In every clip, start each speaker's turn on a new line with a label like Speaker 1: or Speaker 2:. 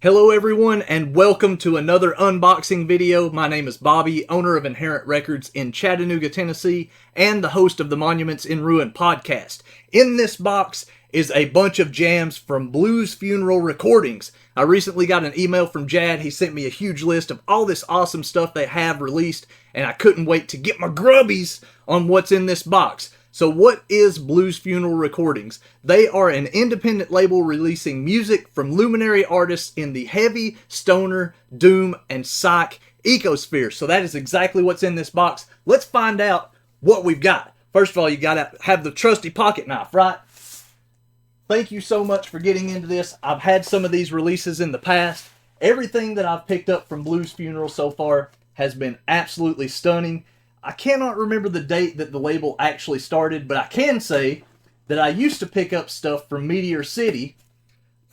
Speaker 1: Hello everyone and welcome to another unboxing video. My name is Bobby, owner of Inherent Records in Chattanooga, Tennessee, and the host of the Monuments in Ruin podcast. In this box is a bunch of jams from Blues Funeral Recordings. I recently got an email from Jad. He sent me a huge list of all this awesome stuff they have released, and I couldn't wait to get my grubbies on what's in this box. So what is Blues Funeral Recordings? They are an independent label releasing music from luminary artists in the heavy, stoner, doom, and psych ecosphere. So that is exactly what's in this box. Let's find out what we've got. First of all, you gotta have the trusty pocket knife, right? Thank you so much for getting into this. I've had some of these releases in the past. Everything that I've picked up from Blues Funeral so far has been absolutely stunning. I cannot remember the date that the label actually started, but I can say that I used to pick up stuff from Meteor City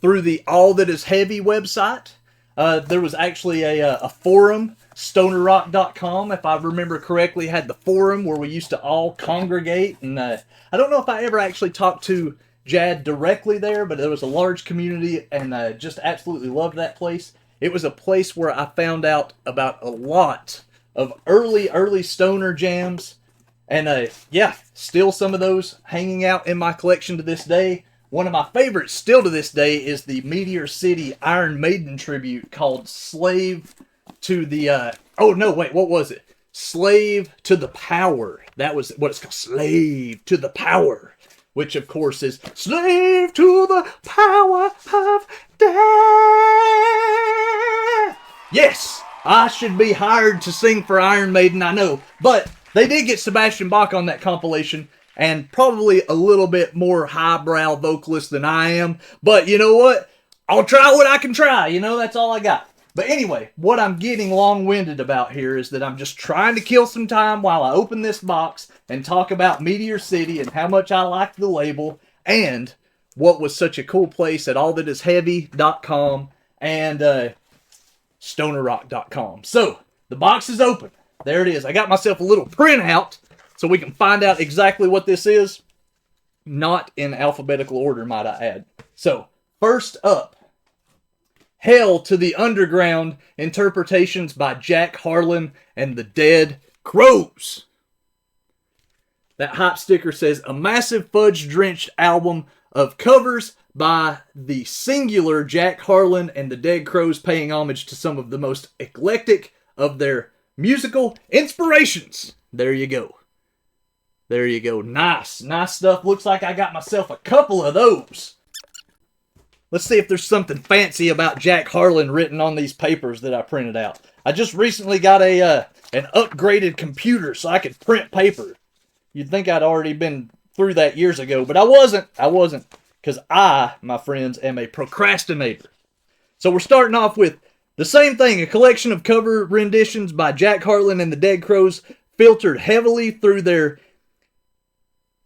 Speaker 1: through the All That Is Heavy website. There was actually a forum, stonerrock.com, if I remember correctly, had the forum where we used to all congregate. And I don't know if I ever actually talked to Jad directly there, but there was a large community and I just absolutely loved that place. It was a place where I found out about a lot of early stoner jams, and yeah, still some of those hanging out in my collection to this day. One of my favorites still to this day is the Meteor City Iron Maiden tribute called Slave to the, oh no, wait, what was it? Slave to the Power. That was what it's called, Slave to the Power, which of course is Slave to the Power of Death. Yes! I should be hired to sing for Iron Maiden, I know. But they did get Sebastian Bach on that compilation, and probably a little bit more highbrow vocalist than I am. But you know what? I'll try what I can try, you know, that's all I got. But anyway, what I'm getting long-winded about here is that I'm just trying to kill some time while I open this box and talk about Meteor City and how much I liked the label and what was such a cool place at allthatisheavy.com and stonerrock.com. So, the box is open. There it is. I got myself a little printout so we can find out exactly what this is. Not in alphabetical order, might I add. So, first up, Hell to the Underground, interpretations by Jack Harlan and the Dead Crows. That hype sticker says, a massive fudge-drenched album of covers by the singular Jack Harlan and the Dead Crows, paying homage to some of the most eclectic of their musical inspirations. There you go. There you go. Nice. Nice stuff. Looks like I got myself a couple of those. Let's see if there's something fancy about Jack Harlan written on these papers that I printed out. I just recently got an upgraded computer so I could print paper. You'd think I'd already been through that years ago, but I wasn't. Because I, my friends, am a procrastinator. So we're starting off with the same thing, a collection of cover renditions by Jack Harlan and the Dead Crows, filtered heavily through their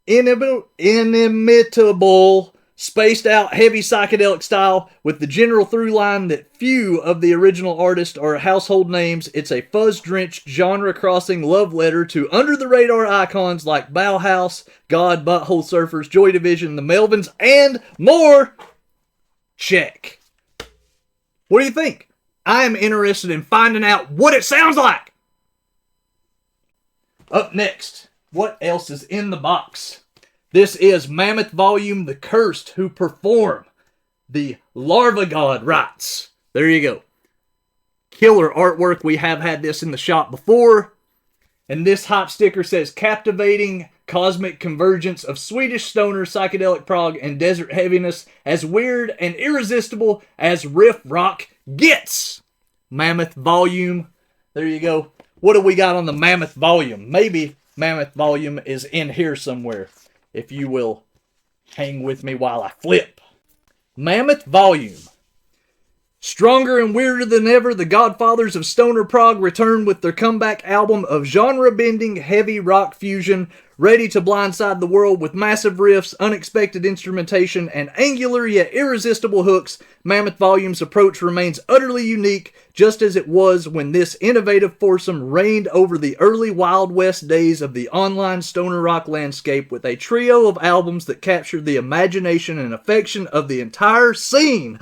Speaker 1: inimitable, spaced out, heavy psychedelic style, with the general through line that few of the original artists are household names. It's a fuzz-drenched, genre-crossing love letter to under-the-radar icons like Bauhaus, God, Butthole Surfers, Joy Division, the Melvins, and more. Check. What do you think? I am interested in finding out what it sounds like. Up next, what else is in the box? This is Mammoth Volume, The Cursed Who Perform. The Larva God Rites. There you go. Killer artwork. We have had this in the shop before. And this hype sticker says, captivating cosmic convergence of Swedish stoner, psychedelic prog, and desert heaviness, as weird and irresistible as riff rock gets. Mammoth Volume. There you go. What do we got on the Mammoth Volume? Maybe Mammoth Volume is in here somewhere, if you will hang with me while I flip. Mammoth Volume. Stronger and weirder than ever, the godfathers of stoner prog return with their comeback album of genre-bending heavy rock fusion, ready to blindside the world with massive riffs, unexpected instrumentation, and angular yet irresistible hooks. Mammoth Volume's approach remains utterly unique, just as it was when this innovative foursome reigned over the early Wild West days of the online stoner rock landscape, with a trio of albums that captured the imagination and affection of the entire scene.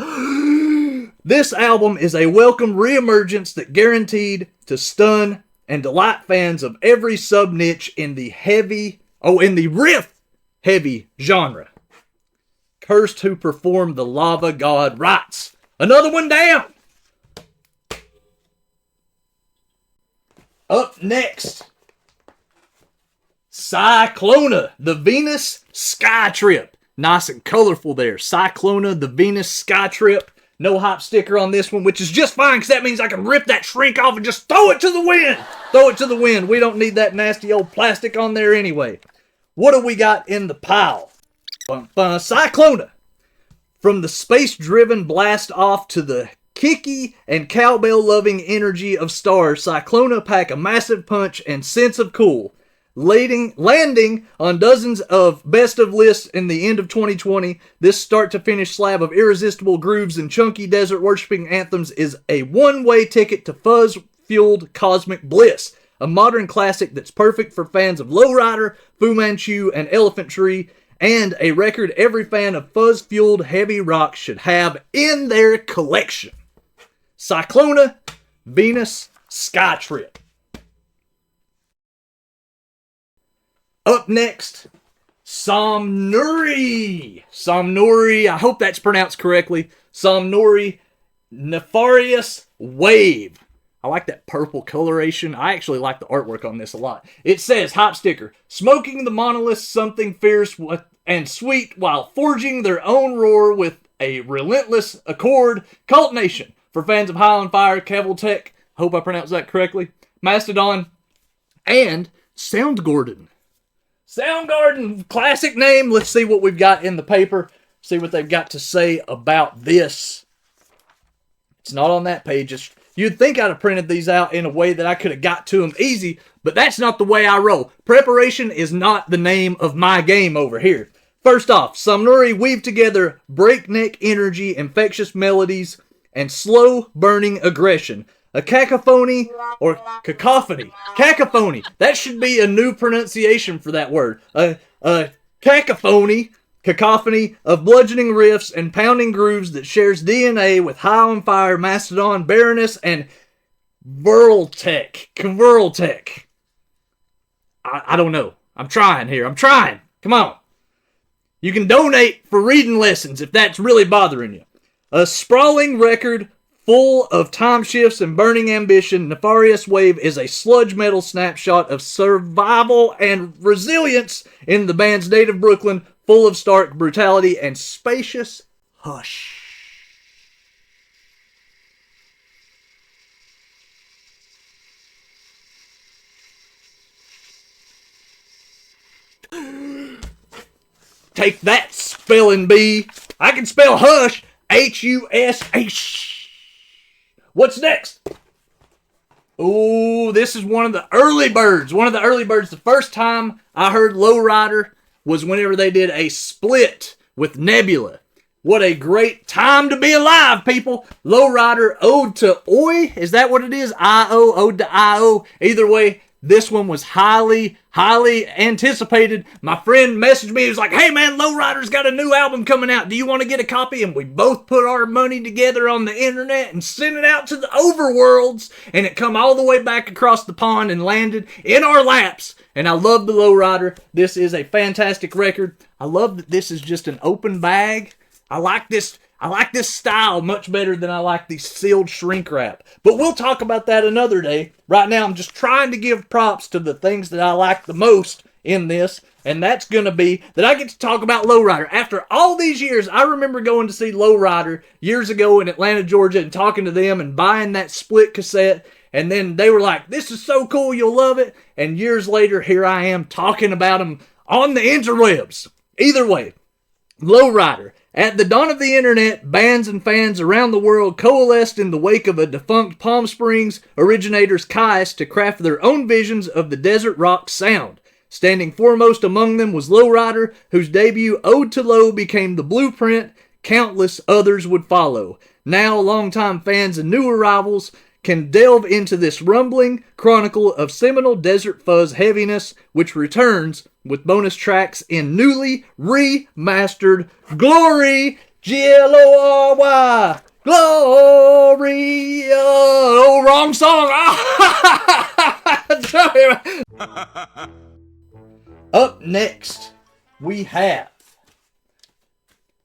Speaker 1: This album is a welcome reemergence that guaranteed to stun and delight fans of every sub-niche in the riff-heavy genre. Cursed who performed the lava god rites. Another one down! Up next, Cyclona, the Venus Sky Trip. Nice and colorful there. Cyclona, the Venus Sky Trip. No hype sticker on this one, which is just fine because that means I can rip that shrink off and just throw it to the wind. Throw it to the wind. We don't need that nasty old plastic on there anyway. What do we got in the pile? Cyclona. From the space-driven blast off to the kicky and cowbell-loving energy of stars, Cyclona pack a massive punch and sense of cool. Landing on dozens of best of lists in the end of 2020, this start-to-finish slab of irresistible grooves and chunky desert-worshipping anthems is a one-way ticket to fuzz-fueled cosmic bliss, a modern classic that's perfect for fans of Lowrider, Fu Manchu, and Elephant Tree, and a record every fan of fuzz-fueled heavy rock should have in their collection. Cyclona, Venus Sky Trip. Up next, Somnuri. Somnuri, I hope that's pronounced correctly. Somnuri Nefarious Wave. I like that purple coloration. I actually like the artwork on this a lot. It says, hop sticker, smoking the monoliths something fierce and sweet while forging their own roar with a relentless accord. Cult Nation. For fans of High on Fire, Cavaltech, hope I pronounced that correctly, Mastodon, and Soundgarden. Soundgarden, classic name. Let's see what we've got in the paper. See what they've got to say about this. It's not on that page. You'd think I'd have printed these out in a way that I could have got to them easy, but that's not the way I roll. Preparation is not the name of my game over here. First off, Somnuri weave together breakneck energy, infectious melodies, and slow-burning aggression. A cacophony, or cacophony. Cacophony. That should be a new pronunciation for that word. A cacophony of bludgeoning riffs and pounding grooves that shares DNA with High on Fire, Mastodon, Baroness, and Verltech. I don't know. I'm trying here. I'm trying. Come on. You can donate for reading lessons if that's really bothering you. A sprawling record full of time shifts and burning ambition, Nefarious Wave is a sludge metal snapshot of survival and resilience in the band's native Brooklyn, full of stark brutality and spacious hush. Take that, spelling bee. I can spell hush. H-U-S-H. What's next? Ooh, this is one of the early birds. The first time I heard Lowrider was whenever they did a split with Nebula. What a great time to be alive, people. Lowrider, Ode to Oi. Is that what it is? I-O, Ode to I-O. Either way, this one was highly anticipated. My friend messaged me. He was like, hey man, Lowrider's got a new album coming out. Do you want to get a copy? And we both put our money together on the internet and sent it out to the overworlds. And it come all the way back across the pond and landed in our laps. And I love the Lowrider. This is a fantastic record. I love that this is just an open bag. I like this style much better than I like the sealed shrink wrap. But we'll talk about that another day. Right now, I'm just trying to give props to the things that I like the most in this. And that's going to be that I get to talk about Lowrider. After all these years, I remember going to see Lowrider years ago in Atlanta, Georgia, and talking to them and buying that split cassette. And then they were like, this is so cool, you'll love it. And years later, here I am talking about them on the interwebs. Either way, Lowrider. At the dawn of the internet, bands and fans around the world coalesced in the wake of a defunct Palm Springs originator's Kais to craft their own visions of the desert rock sound. Standing foremost among them was Lowrider, whose debut Ode to Low became the blueprint. Countless others would follow. Now, longtime fans and new arrivals can delve into this rumbling chronicle of seminal desert fuzz heaviness, which returns with bonus tracks in newly remastered glory. Glory. Gloria. Oh, wrong song. Sorry. Up next, we have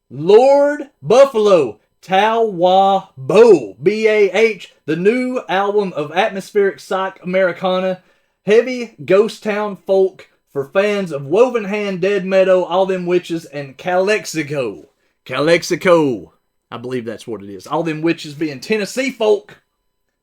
Speaker 1: Lord Buffalo, Tau Bo, B-A-H, the new album of atmospheric psych Americana, heavy ghost town folk for fans of Woven Hand, Dead Meadow, All Them Witches, and Calexico. Calexico. I believe that's what it is. All Them Witches being Tennessee folk.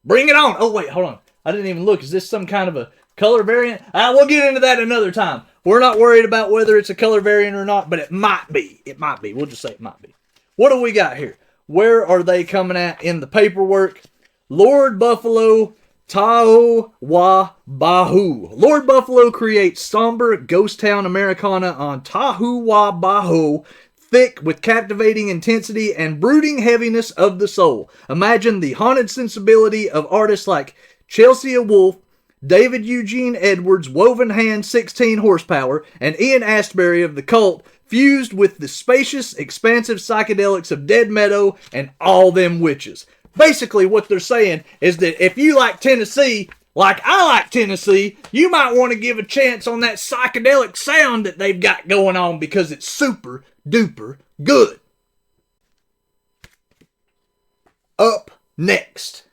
Speaker 1: Bring it on. Oh, wait, hold on. I didn't even look. Is this some kind of a color variant? We'll get into that another time. We're not worried about whether it's a color variant or not, but it might be. It might be. We'll just say it might be. What do we got here? Where are they coming at in the paperwork? Lord Buffalo, Tau Bahu. Lord Buffalo creates somber ghost town Americana on Tau Bahu, thick with captivating intensity and brooding heaviness of the soul. Imagine the haunted sensibility of artists like Chelsea Wolfe, David Eugene Edwards, Woven Hand 16 horsepower, and Ian Astbury of The Cult, fused with the spacious, expansive psychedelics of Dead Meadow and All Them Witches. Basically, what they're saying is that if you like Tennessee, like I like Tennessee, you might want to give a chance on that psychedelic sound that they've got going on because it's super duper good. Up next,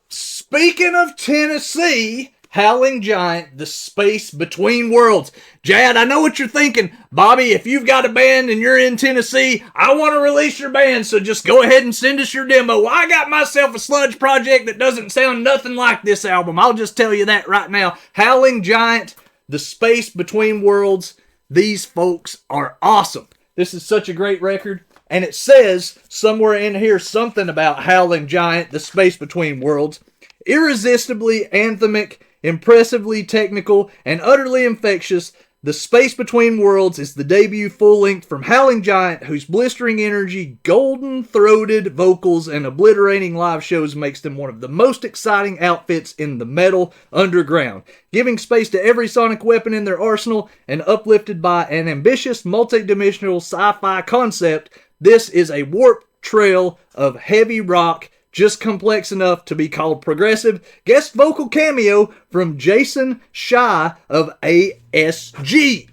Speaker 1: speaking of Tennessee, Howling Giant, The Space Between Worlds. Jad, I know what you're thinking. Bobby, if you've got a band and you're in Tennessee, I want to release your band, so just go ahead and send us your demo. I got myself a sludge project that doesn't sound nothing like this album. I'll just tell you that right now. Howling Giant, The Space Between Worlds. These folks are awesome. This is such a great record. And it says somewhere in here something about Howling Giant, The Space Between Worlds. Irresistibly anthemic, impressively technical, and utterly infectious, The Space Between Worlds is the debut full-length from Howling Giant, whose blistering energy, golden-throated vocals, and obliterating live shows makes them one of the most exciting outfits in the metal underground. Giving space to every sonic weapon in their arsenal and uplifted by an ambitious, multi-dimensional sci-fi concept, this is a warped trail of heavy rock, just complex enough to be called progressive. Guest vocal cameo from Jason Shy of ASG.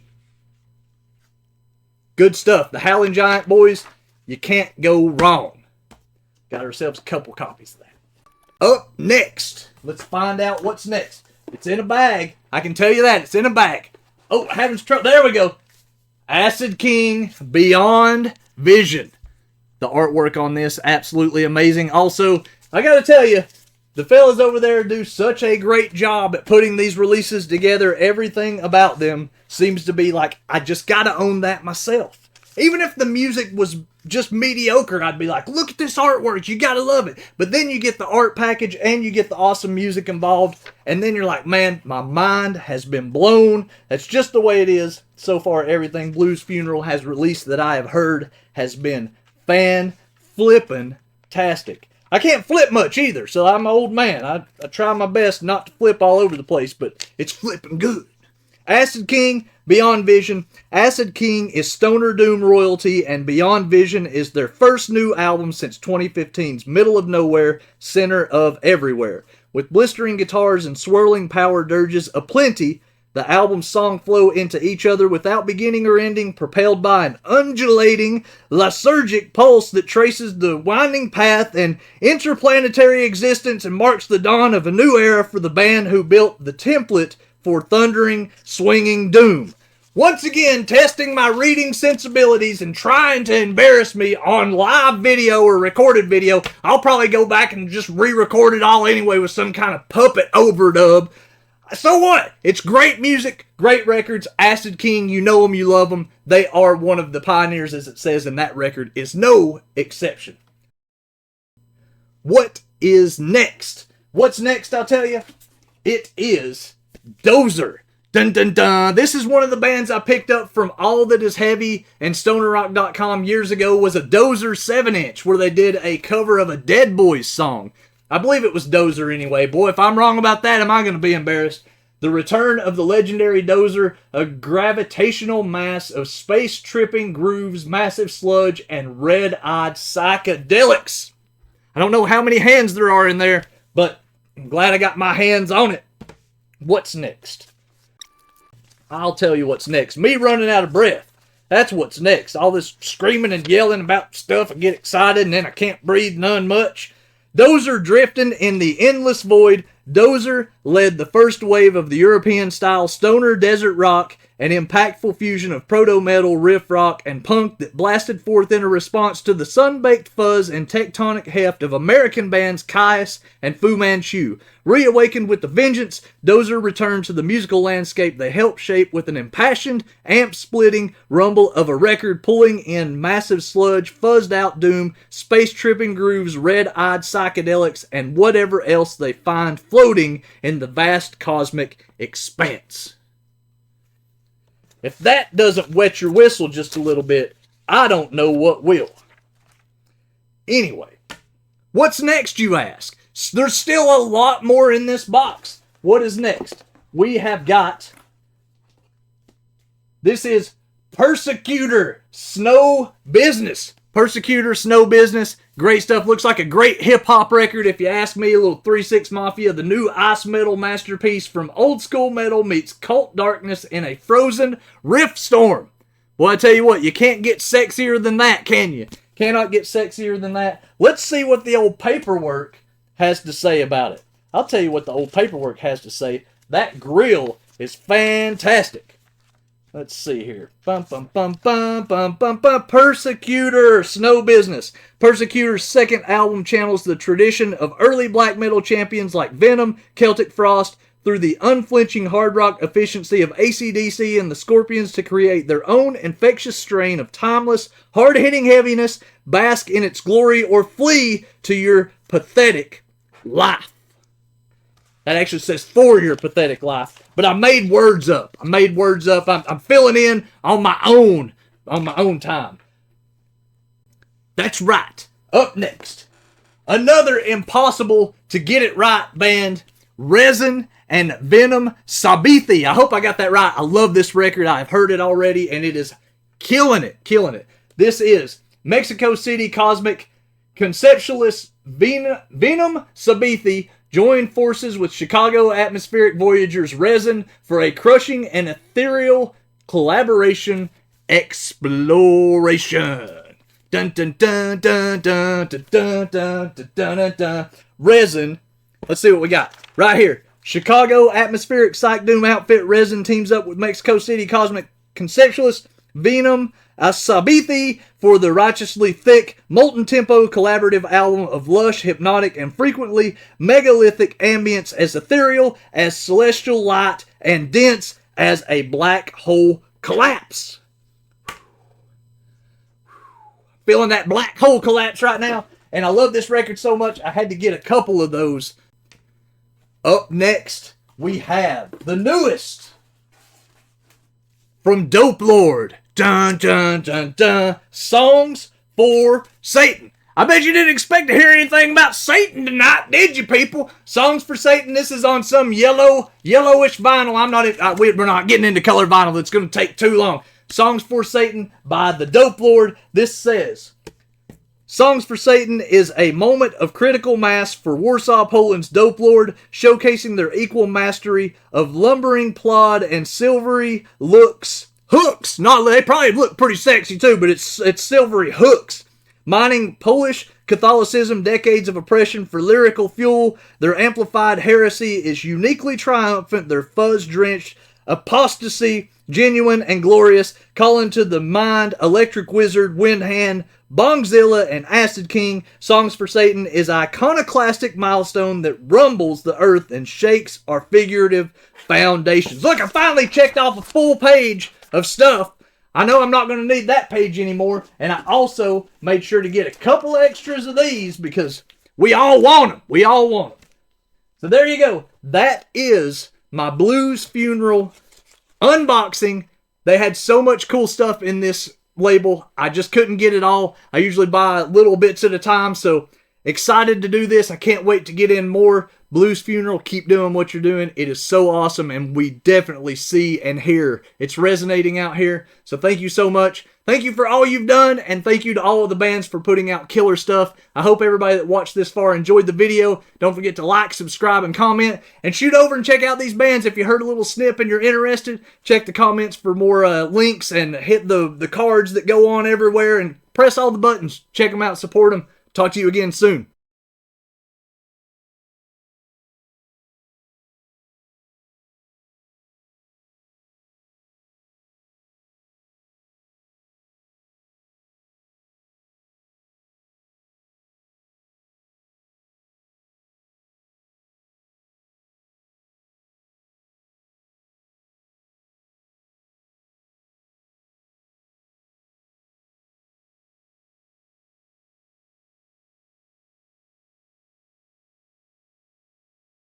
Speaker 1: Good stuff. The Howling Giant boys, you can't go wrong. Got ourselves a couple copies of that. Up next, let's find out what's next. It's in a bag. I can tell you that. It's in a bag. Oh, having trouble. There we go. Acid King, Beyond Vision. The artwork on this, absolutely amazing. Also, I gotta tell you, the fellas over there do such a great job at putting these releases together. Everything about them seems to be like, I just gotta own that myself. Even if the music was just mediocre, I'd be like, look at this artwork, you gotta love it. But then you get the art package and you get the awesome music involved, and then you're like, man, my mind has been blown. That's just the way it is. So far, everything Blues Funeral has released that I have heard has been fan-flippin'-tastic. I can't flip much either, so I'm an old man. I try my best not to flip all over the place, but it's flipping good. Acid King, Beyond Vision. Acid King is Stoner Doom royalty, and Beyond Vision is their first new album since 2015's Middle of Nowhere, Center of Everywhere. With blistering guitars and swirling power dirges aplenty, the album's song flow into each other without beginning or ending, propelled by an undulating, lysergic pulse that traces the winding path and interplanetary existence and marks the dawn of a new era for the band who built the template for thundering, swinging doom. Once again, testing my reading sensibilities and trying to embarrass me on live video or recorded video. I'll probably go back and just re-record it all anyway with some kind of puppet overdub. So what? It's great music, great records. Acid King, you know them, you love them. They are one of the pioneers, as it says, and that record is no exception. What is next? What's next, I'll tell you? It is Dozer. Dun dun dun. This is one of the bands I picked up from All That Is Heavy and StonerRock.com years ago. Was a Dozer 7-inch where they did a cover of a Dead Boys song. I believe it was Dozer anyway. Boy, if I'm wrong about that, am I going to be embarrassed? The return of the legendary Dozer, a gravitational mass of space-tripping grooves, massive sludge, and red-eyed psychedelics. I don't know how many hands there are in there, but I'm glad I got my hands on it. What's next? I'll tell you what's next. Me running out of breath. That's what's next. All this screaming and yelling about stuff. I get excited and then I can't breathe none much. Dozer drifting in the endless void. Dozer led the first wave of the European-style stoner desert rock, an impactful fusion of proto-metal, riff rock, and punk that blasted forth in a response to the sun-baked fuzz and tectonic heft of American bands Caius and Fu Manchu. Reawakened with the vengeance, Dozer returned to the musical landscape they helped shape with an impassioned, amp-splitting rumble of a record pulling in massive sludge, fuzzed-out doom, space-tripping grooves, red-eyed psychedelics, and whatever else they find floating in the vast cosmic expanse. If that doesn't wet your whistle just a little bit, I don't know what will. Anyway, what's next, you ask? There's still a lot more in this box. What is next? We have got... This is Persecutor Snow Business. Persecutor Snow Business. Great stuff. Looks like a great hip-hop record, if you ask me. A little 3-6 Mafia, the new ice metal masterpiece from old school metal meets cult darkness in a frozen riff storm. Well, I tell you what, you can't get sexier than that, can you? Cannot get sexier than that. Let's see what the old paperwork has to say about it. I'll tell you what the old paperwork has to say. That grill is fantastic. Let's see here. Persecutor Snow Business. Persecutor's second album channels the tradition of early black metal champions like Venom, Celtic Frost, through the unflinching hard rock efficiency of AC/DC and the Scorpions to create their own infectious strain of timeless, hard-hitting heaviness, bask in its glory, or flee to your pathetic life. That actually says for your pathetic life. But I made words up. I'm filling in on my own time. That's right. Up next, another impossible to get it right band, Resin and Venom Sabithi. I hope I got that right. I love this record. I've heard it already, and it is killing it. This is Mexico City cosmic conceptualist Venom Sabithi joined forces with Chicago atmospheric Voyagers Resin for a crushing and ethereal collaboration exploration. Dun dun dun dun dun dun dun dun dun dun dun. Resin. Let's see what we got right here. Chicago atmospheric psych doom outfit Resin teams up with Mexico City cosmic conceptualist Venom Sabithi for the righteously thick, molten tempo collaborative album of lush, hypnotic, and frequently megalithic ambience as ethereal as celestial light and dense as a black hole collapse. Feeling that black hole collapse right now, and I love this record so much I had to get a couple of those. Up next, we have the newest from Dope Lord. Dun, dun, dun, dun. Songs for Satan. I bet you didn't expect to hear anything about Satan tonight, did you, people? Songs for Satan. This is on some yellowish vinyl. We're not getting into colored vinyl. It's going to take too long. Songs for Satan by the Dope Lord. This says, Songs for Satan is a moment of critical mass for Warsaw, Poland's Dope Lord, showcasing their equal mastery of lumbering plod and silvery hooks. They probably look pretty sexy too, but it's silvery hooks. Mining Polish Catholicism, decades of oppression for lyrical fuel, their amplified heresy is uniquely triumphant, their fuzz-drenched apostasy, genuine and glorious, calling to the mind Electric Wizard, Wind Hand, Bongzilla, and Acid King. Songs for Satan is an iconoclastic milestone that rumbles the earth and shakes our figurative foundations. Look, I finally checked off a full page of stuff. I know I'm not going to need that page anymore, and I also made sure to get a couple extras of these because we all want them. So there you go. That is my Blues Funeral unboxing. They had so much cool stuff in this label. I just couldn't get it all. I usually buy little bits at a time, so excited to do this. I can't wait to get in more. Blues Funeral, keep doing what you're doing. It is so awesome, and we definitely see and hear it's resonating out here. So thank you so much. Thank you for all you've done, and thank you to all of the bands for putting out killer stuff. I hope everybody that watched this far enjoyed the video. Don't forget to like, subscribe, and comment. And shoot over and check out these bands. If you heard a little snip and you're interested, check the comments for more links, and hit the cards that go on everywhere, and press all the buttons. Check them out, support them. Talk to you again soon.